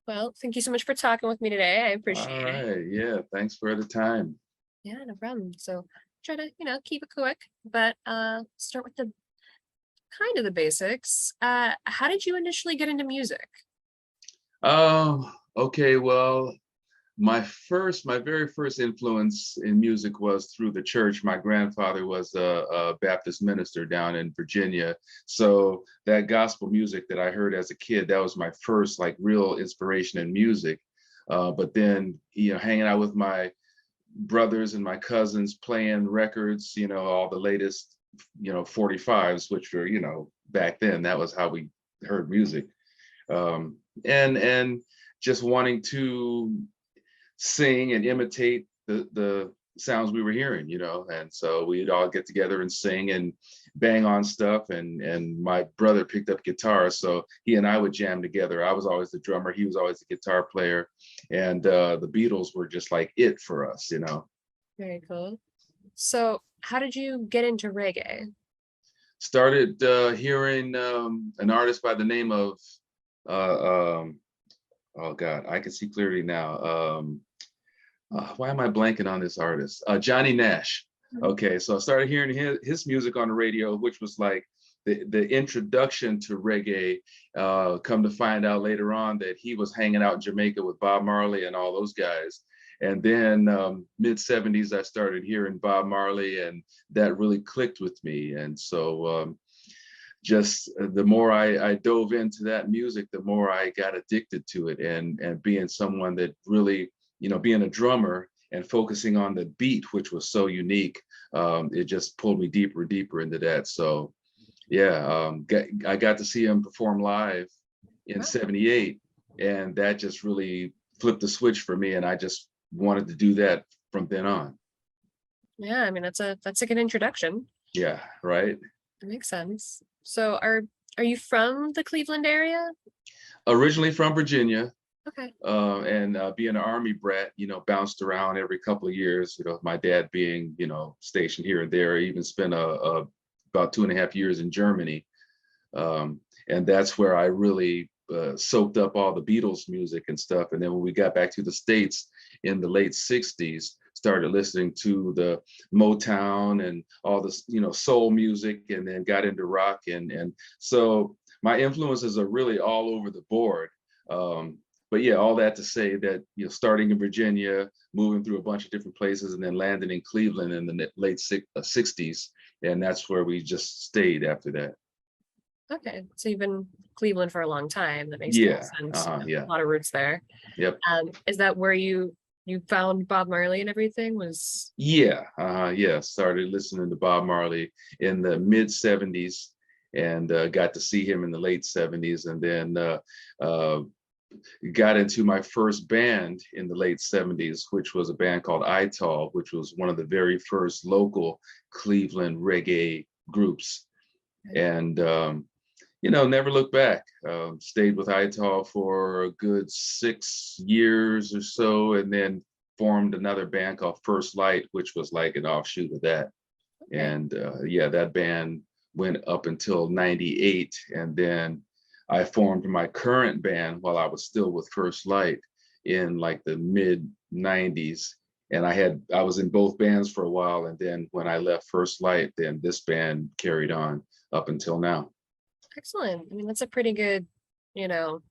Well, thank you so much for talking with me today. I All appreciate it. right. Yeah. Thanks for the time. Yeah, no problem. So try to, keep it quick, but start with the kind of the basics. How did you initially get into music? Okay. Well, my very first influence in music was through the church. My grandfather was a Baptist minister down in Virginia. So that gospel music that I heard as a kid, that was my first like real inspiration in music. But then, hanging out with my brothers and my cousins playing records, all the latest, 45s, which were, back then, that was how we heard music. And just wanting to sing and imitate the sounds we were hearing, and so we'd all get together and sing and bang on stuff. And my brother picked up guitar, so he and I would jam together. I was always the drummer, he was always the guitar player, and the Beatles were just like it for us. Very cool. So, how did you get into reggae? Started hearing an artist by the name of um, oh God, I can see clearly now. Why am I blanking on this artist? Johnny Nash. Mhm. Okay, so I started hearing his music on the radio, which was like the introduction to reggae. Come to find out later on that he was hanging out in Jamaica with Bob Marley and all those guys. And then mid 70s, I started hearing Bob Marley, and that really clicked with me. And so just the more I dove into that music, the more I got addicted to it. And being someone that really, being a drummer and focusing on the beat, which was so unique, it just pulled me deeper and deeper into that. So yeah, I got to see him perform live in Wow. '78, and that just really flipped the switch for me, and I just wanted to do that from then on. Yeah, I mean that's a good introduction. Yeah, right. That makes sense. So, are you from the Cleveland area? Originally from Virginia, Okay. and being an army brat, bounced around every couple of years. My dad being, stationed here and there. I even spent about 2.5 years in Germany, and that's where I really soaked up all the Beatles music and stuff. And then when we got back to the States in the late '60s, started listening to the Motown and all this, soul music, and then got into rock. And so my influences are really all over the board. Um, but yeah, all that to say that, starting in Virginia, moving through a bunch of different places, and then landing in Cleveland in the late '60s, and that's where we just stayed after that. Okay. So you've been in Cleveland for a long time. That makes total Yeah. sense. Yeah. A lot of roots there. Yep. Is that where you found Bob Marley and everything? Was Yeah. Yeah. Started listening to Bob Marley in the mid '70s, and got to see him in the late '70s, and then uh, got into my first band in the late '70s, which was a band called Ital, which was one of the very first local Cleveland reggae groups. And never looked back. Stayed with Ital for a good 6 years or so, and then formed another band called First Light, which was like an offshoot of that. okay. And yeah, that band went up until '98, and then I formed my current band while I was still with First Light in like the mid '90s. And I was in both bands for a while, and then when I left First Light, then this band carried on up until now. Excellent. I mean, that's a pretty good, you know,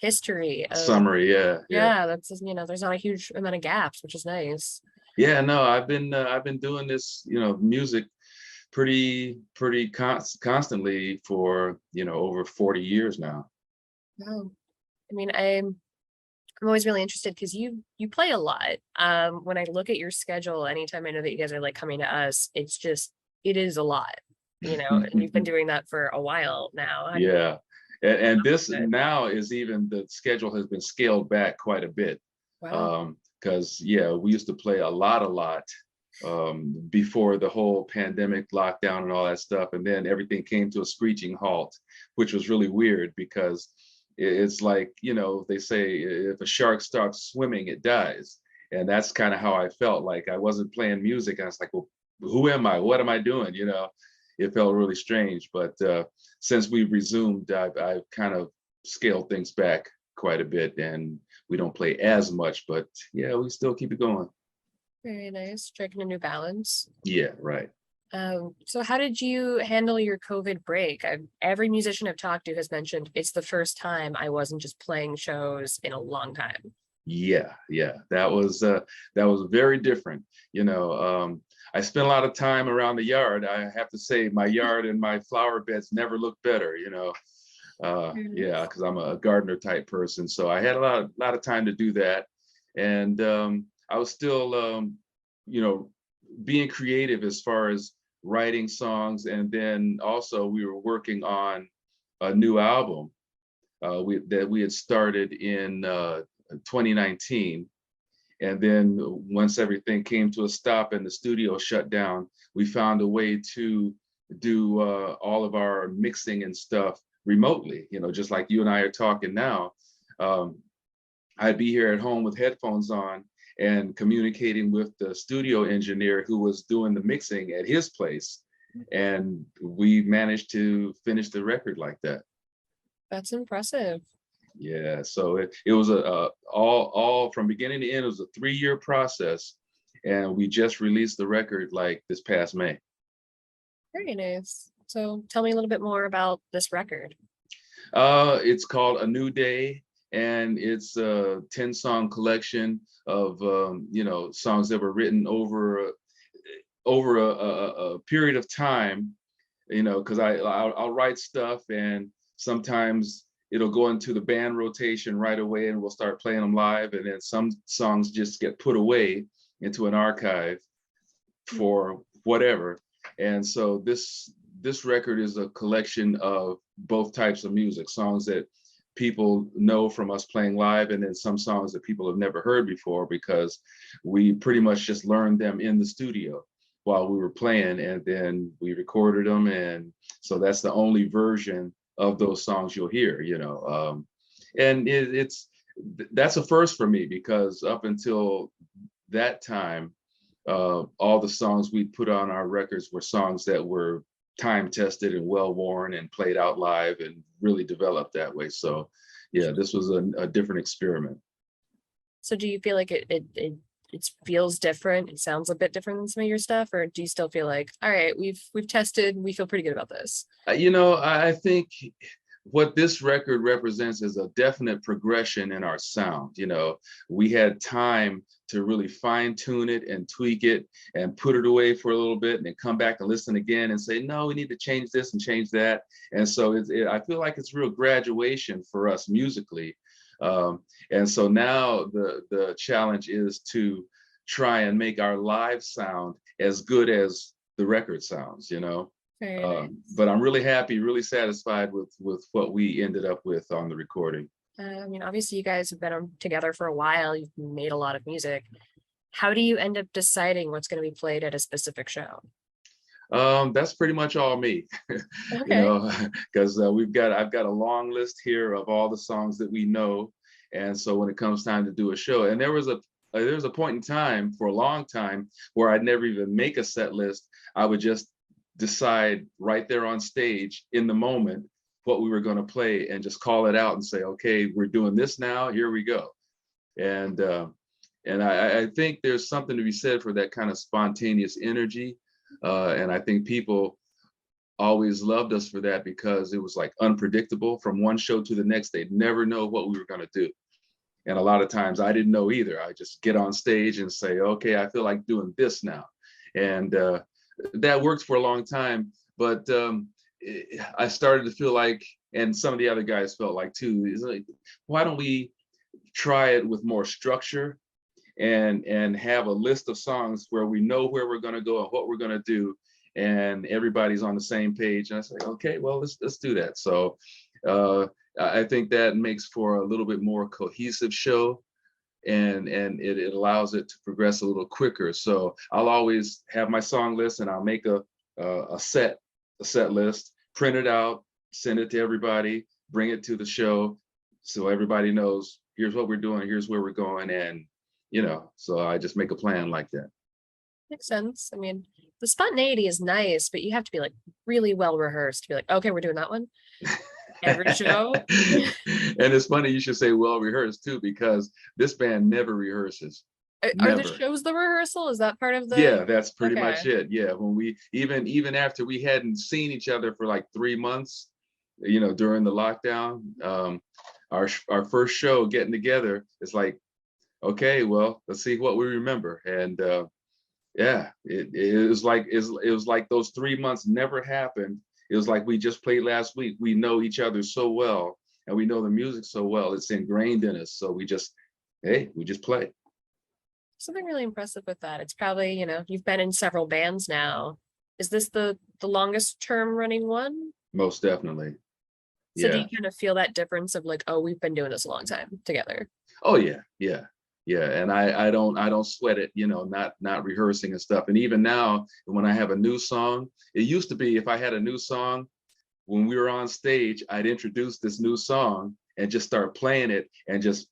history of Summary, yeah, yeah. yeah, that's there's not a huge amount of gaps, which is nice. Yeah, no, I've been doing this, music pretty constantly for, over 40 years now. Wow. I mean, I'm always really interested because you play a lot. When I look at your schedule, anytime I know that you guys are like coming to us, it is a lot, and you've been doing that for a while now. How do you Yeah. And this do it? now is even the schedule has been scaled back quite a bit. Wow. Because yeah, we used to play a lot before the whole pandemic lockdown and all that stuff. And then everything came to a screeching halt, which was really weird because it's like, they say if a shark stops swimming, it dies. And that's kind of how I felt. Like I wasn't playing music. I was like, well, who am I? What am I doing? It felt really strange. But since we resumed, I've kind of scaled things back. quite a bit, and we don't play as much, but yeah, we still keep it going. Very nice. Striking a new balance. Yeah, right. So how did you handle your COVID break? Every musician I've talked to has mentioned it's the first time I wasn't just playing shows in a long time. Yeah, yeah, that was very different. You know, I spent a lot of time around the yard. I have to say, my yard and my flower beds never looked better. Very Yeah, nice. because I'm a gardener type person, so I had a lot of time to do that, and I was still, you know, being creative as far as writing songs, and then also we were working on a new album that we had started in 2019. And then once everything came to a stop and the studio shut down, we found a way to do all of our mixing and stuff remotely, just like you and I are talking now. Um, I'd be here at home with headphones on and communicating with the studio engineer who was doing the mixing at his place. And we managed to finish the record like that. That's impressive. Yeah, so it was all from beginning to end. It was a 3-year process, and we just released the record like this past May. Very nice. So tell me a little bit more about this record. It's called A New Day, and it's a 10-song collection of songs that were written over a period of time. Because I'll write stuff, and sometimes it'll go into the band rotation right away, and we'll start playing them live, and then some songs just get put away into an archive for whatever. And so this record is a collection of both types of music, songs that people know from us playing live, and then some songs that people have never heard before, because we pretty much just learned them in the studio while we were playing, and then we recorded them. And so that's the only version of those songs you'll hear, and that's a first for me, because up until that time, all the songs we put on our records were songs that were time tested and well worn and played out live and really developed that way. So yeah, this was a different experiment. So do you feel like it feels different? It sounds a bit different than some of your stuff, or do you still feel like, all right, we've tested, we feel pretty good about this? I think what this record represents is a definite progression in our sound. We had time to really fine tune it and tweak it and put it away for a little bit, and then come back and listen again and say, no, we need to change this and change that. And so I feel like it's real graduation for us musically. And so now the challenge is to try and make our live sound as good as the record sounds. Very nice. But I'm really happy, really satisfied with what we ended up with on the recording. I mean, obviously, you guys have been together for a while. You've made a lot of music. How do you end up deciding what's going to be played at a specific show? That's pretty much all me, Okay. because I've got a long list here of all the songs that we know, and so when it comes time to do a show, and there was a point in time for a long time where I'd never even make a set list. I would just decide right there on stage in the moment what we were going to play, and just call it out and say, okay, we're doing this now, here we go. And I think there's something to be said for that kind of spontaneous energy, and I think people always loved us for that, because it was like unpredictable from one show to the next. They'd never know what we were going to do, and a lot of times I didn't know either. I just get on stage and say, okay, I feel like doing this now. And that worked for a long time, but I started to feel like, and some of the other guys felt like too, is like, why don't we try it with more structure, and have a list of songs where we know where we're going to go and what we're going to do, and everybody's on the same page. And I say, okay, well, let's do that. So I think that makes for a little bit more cohesive show, and it allows it to progress a little quicker. So I'll always have my song list, and I'll make a set list, print it out, send it to everybody, bring it to the show, so everybody knows here's what we're doing, here's where we're going. And so I just make a plan like that. Makes sense. I mean, the spontaneity is nice, but you have to be like really well rehearsed to be like, okay, we're doing that one. Every show? And it's funny you should say well rehearsed too, because this band never rehearses. Are the Never. shows the rehearsal? Is that part of the Yeah, that's pretty okay. much it. Yeah, when we even after we hadn't seen each other for like 3 months, during the lockdown, our first show getting together, it's like, okay, well, let's see what we remember. And yeah, it was like those 3 months never happened. It was like we just played last week. We know each other so well, and we know the music so well. It's ingrained in us. So we just play. Something really impressive with that. It's probably, you've been in several bands now. Is this the longest term running one? Most definitely. So do Yeah. you kind of feel that difference of like, oh, we've been doing this a long time together? Oh yeah, yeah, yeah. And I don't sweat it, not rehearsing and stuff. And even now, when I have a new song, it used to be if I had a new song, when we were on stage, I'd introduce this new song and just start playing it and just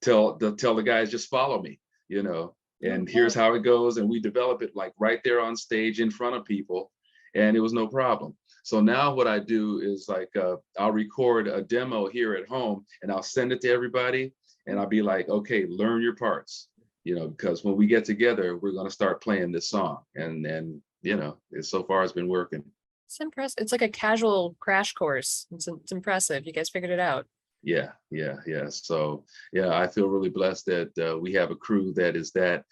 tell the guys just follow me, you know. And here's Okay. how it goes, and we develop it like right there on stage in front of people, and it was no problem. So now what I do is like I'll record a demo here at home and I'll send it to everybody, and I'll be like, okay, learn your parts, because when we get together, we're gonna start playing this song, and so far it's been working. It's impressive. It's like a casual crash course. It's impressive. You guys figured it out. Yeah, yeah, yeah. So yeah, I feel really blessed that we have a crew that is that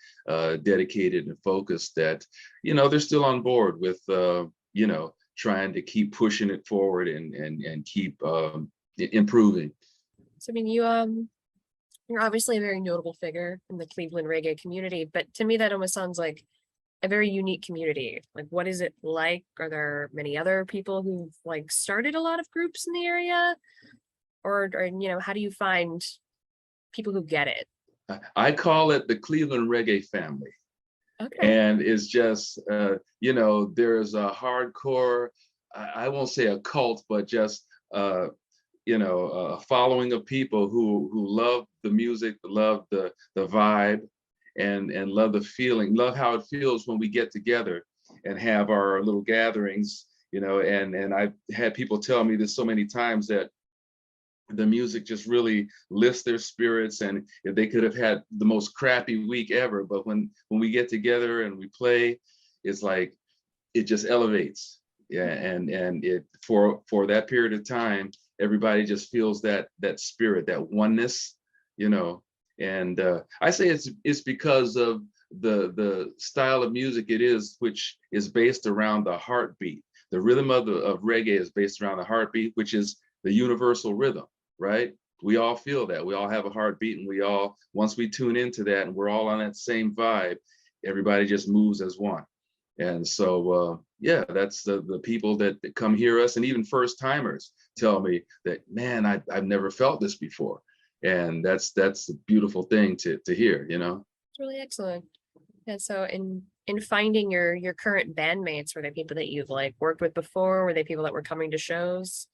dedicated and focused that, they're still on board with, trying to keep pushing it forward and keep improving. So I mean, you're obviously a very notable figure in the Cleveland reggae community, but to me that almost sounds like a very unique community. Like, what is it like? Are there many other people who've like started a lot of groups in the area? Or how do you find people who get it? I call it the Cleveland reggae family. Okay. And it's just, there's a hardcore, I won't say a cult, but just, a following of people who love the music, love the vibe, and love the feeling, love how it feels when we get together and have our little gatherings, and I've had people tell me this so many times that the music just really lifts their spirits, and if they could have had the most crappy week ever, but when we get together and we play, it's like it just elevates. Yeah, and it for that period of time, everybody just feels that spirit, that oneness, you know. And I say it's because of the style of music it is, which is based around the heartbeat. The rhythm of reggae is based around the heartbeat, which is the universal rhythm, right? We all feel that. We all have a heartbeat, and we all, once we tune into that and we're all on that same vibe, everybody just moves as one. And so, yeah, that's the people that come hear us, and even first timers tell me that, man, I've never felt this before. And that's a beautiful thing to hear, you know? It's really excellent. Yeah, so in finding your current bandmates, were they people that you've like worked with before? Were they people that were coming to shows?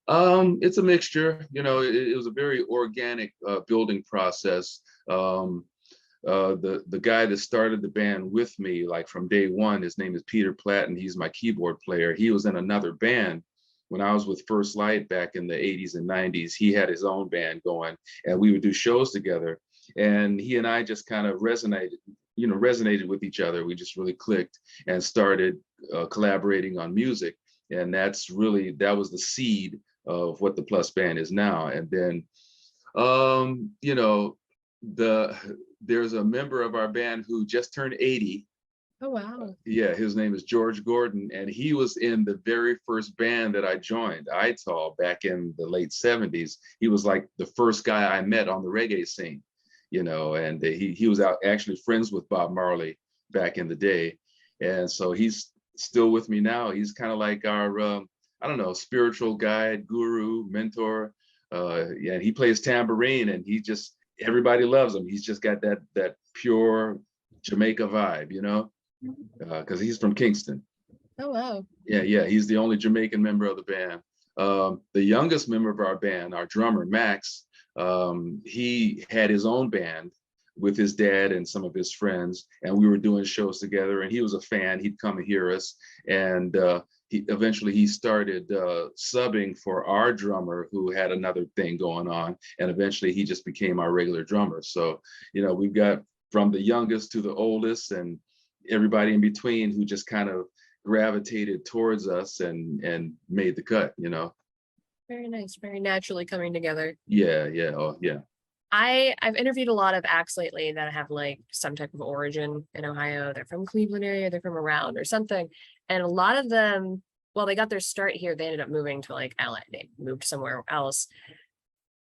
It's a mixture. It was a very organic building process. The guy that started the band with me, like from day one, his name is Peter Platt, and he's my keyboard player. He was in another band when I was with First Light back in the 80s and 90s. He had his own band going, and we would do shows together. And he and I just kind of resonated with each other. We just really clicked and started collaborating on music. And that was the seed of what the Plus Band is now. And then, um, you know, the there's a member of our band who just turned 80. Oh wow. Yeah, his name is George Gordon, and he was in the very first band that I joined, ITAL, back in the late 70s. He was like the first guy I met on the reggae scene, and he was out actually friends with Bob Marley back in the day. And so he's still with me now. He's kind of like our, I don't know, spiritual guide, guru, mentor. Yeah, he plays tambourine, and everybody loves him. He's just got that pure Jamaica vibe, because he's from Kingston. Oh wow. Yeah, yeah, he's the only Jamaican member of the band. The youngest member of our band, our drummer Max, he had his own band with his dad and some of his friends, and we were doing shows together. And he was a fan; he'd come and hear us, and he eventually started subbing for our drummer who had another thing going on, and eventually he just became our regular drummer. So, we've got from the youngest to the oldest and everybody in between who just kind of gravitated towards us and made the cut. Very nice, very naturally coming together. Yeah, oh yeah. I've interviewed a lot of acts lately that have like some type of origin in Ohio. They're from Cleveland area, they're from around or something. And a lot of them, well, they got their start here. They ended up moving to like LA. They moved somewhere else.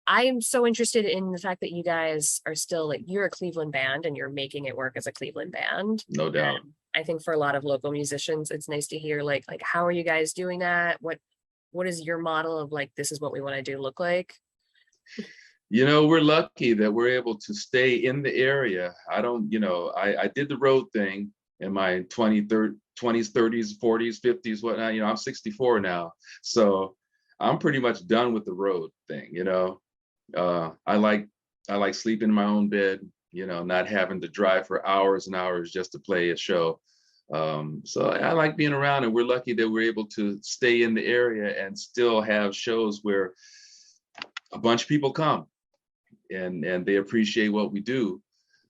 I am so interested in the fact that you guys are still like you're a Cleveland band and you're making it work as a Cleveland band. No doubt. I think for a lot of local musicians, it's nice to hear like how are you guys doing that? What is your model of like this is what we want to do look like? We're lucky that we're able to stay in the area. I don't, I did the road thing in my 20s, 30s, 40s, 50s, whatnot. I'm 64 now. So I'm pretty much done with the road thing. I like sleeping in my own bed, not having to drive for hours and hours just to play a show. So I like being around, and we're lucky that we're able to stay in the area and still have shows where a bunch of people come and they appreciate what we do.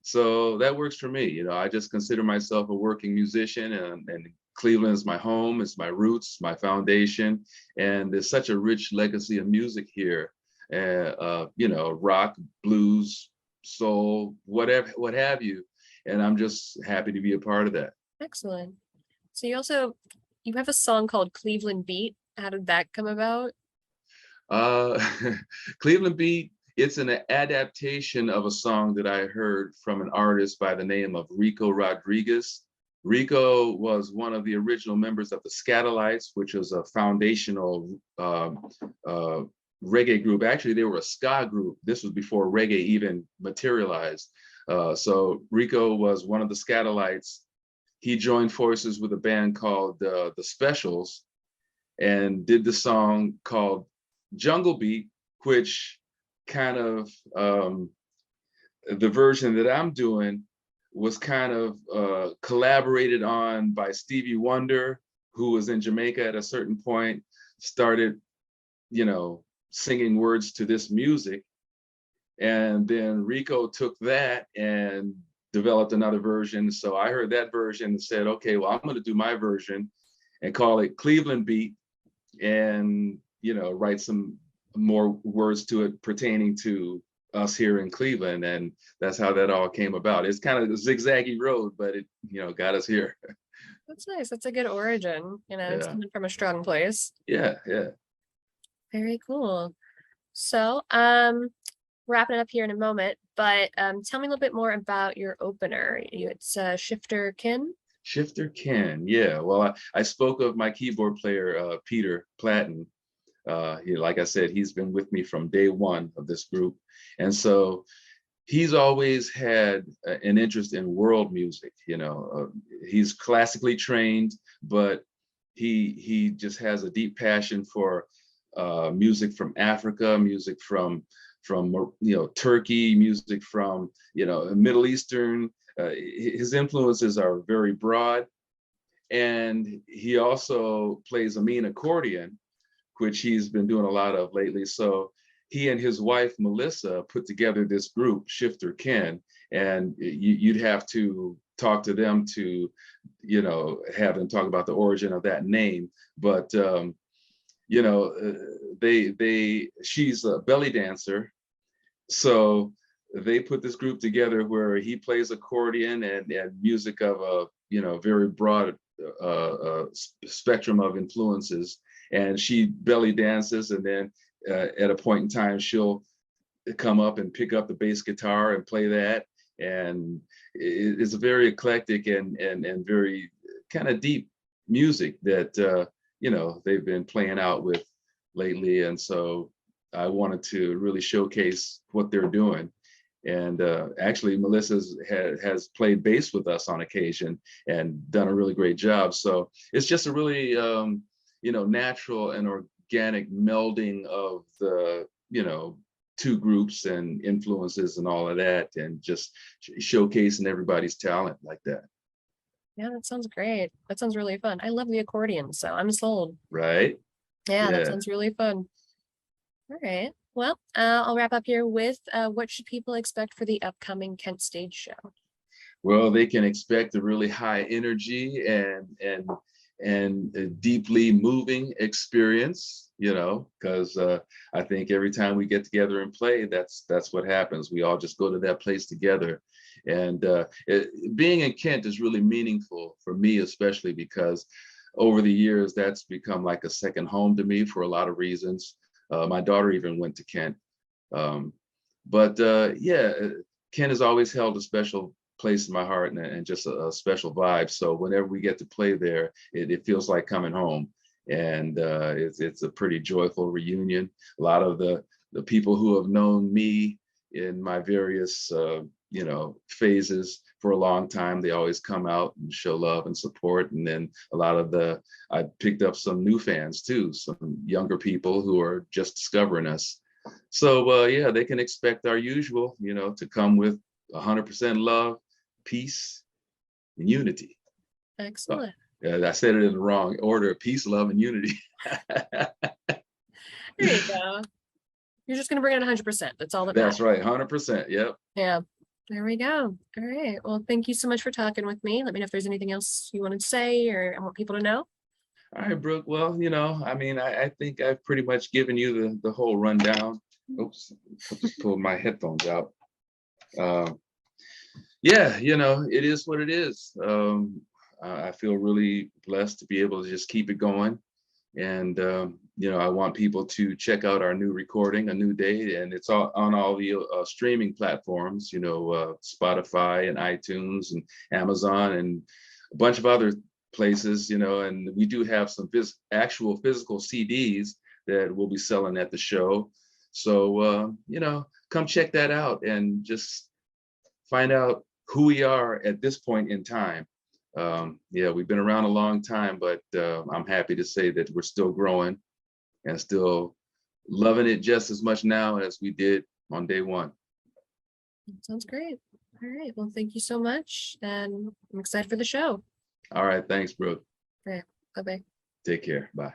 So that works for me. I just consider myself a working musician, and Cleveland is my home, it's my roots, my foundation, and there's such a rich legacy of music here. Rock, blues, soul, whatever, what have you. And I'm just happy to be a part of that. Excellent. So you have a song called Cleveland Beat. How did that come about? Uh, Cleveland Beat, it's an adaptation of a song that I heard from an artist by the name of Rico Rodriguez. Rico was one of the original members of the Skatalites, which was a foundational reggae group. Actually, they were a ska group. This was before reggae even materialized. So Rico was one of the Skatalites. He joined forces with a band called the Specials and did the song called Jungle Beat, which kind of the version that I'm doing was kind of collaborated on by Stevie Wonder, who was in Jamaica at a certain point, started, singing words to this music. And then Rico took that and developed another version. So I heard that version and said, okay, well, I'm going to do my version and call it Cleveland Beat and, write some more words to it pertaining to us here in Cleveland. And that's how that all came about. It's kind of a zigzaggy road, but it, got us here. That's nice. That's a good origin. It's Yeah. coming from a strong place. Yeah. Very cool. So, wrapping it up here in a moment, but tell me a little bit more about your opener. It's Shifter Kin. Shifter Ken. Yeah. Well, I spoke of my keyboard player, Peter Platten. Like I said, he's been with me from day one of this group. And so he's always had an interest in world music. He's classically trained, but he just has a deep passion for music from Africa, music from Turkey, music from Middle Eastern. His influences are very broad, and he also plays a mean accordion, which he's been doing a lot of lately. So he and his wife Melissa put together this group, Shifter Ken, and you'd have to talk to them to have them talk about the origin of that name. But she's a belly dancer, so they put this group together where he plays accordion and music of a very broad spectrum of influences, and she belly dances, and then at a point in time she'll come up and pick up the bass guitar and play that, and it's a very eclectic and very kind of deep music that they've been playing out with lately. And so I wanted to really showcase what they're doing. And actually Melissa has played bass with us on occasion and done a really great job. So it's just a really natural and organic melding of the two groups and influences and all of that, and just showcasing everybody's talent like that. Yeah, that sounds great. That sounds really fun. I love the accordion, so I'm sold. Right? Yeah, that Yeah. sounds really fun. All right. Well, I'll wrap up here with what should people expect for the upcoming Kent Stage Show? Well, they can expect a really high energy and a deeply moving experience, because I think every time we get together and play, that's what happens. We all just go to that place together. And being in Kent is really meaningful for me, especially because over the years, that's become like a second home to me for a lot of reasons. My daughter even went to Kent. Um, but yeah, Kent has always held a special place in my heart, and just a special vibe. So whenever we get to play there, it feels like coming home. And it's a pretty joyful reunion. A lot of the people who have known me in my various phases for a long time, they always come out and show love and support. And then I picked up some new fans too, some younger people who are just discovering us. So yeah, they can expect our usual, to come with 100% love, peace, and unity. Uh, Excellent. yeah, I said it in the wrong order: peace, love, and unity. There you go. You're just gonna bring it 100%. That's all that That's matters. right, 100%. Yep. Yeah. There we go. All right. Well, thank you so much for talking with me. Let me know if there's anything else you want to say or I want people to know. All right, Brooke. Well, I mean, I think I've pretty much given you the whole rundown. Oops, I just pulled my headphones out. Uh, yeah, it is what it is. I feel really blessed to be able to just keep it going. And I want people to check out our new recording, A New Day, and it's all on all the streaming platforms, Spotify and iTunes and Amazon and a bunch of other places, and we do have some actual physical CDs that we'll be selling at the show. So come check that out and just find out who we are at this point in time. Yeah, we've been around a long time, but I'm happy to say that we're still growing and still loving it just as much now as we did on day one. Sounds great. All right. Well, thank you so much. And I'm excited for the show. All right, thanks, Brooke. All right. Bye-bye. Take care. Bye.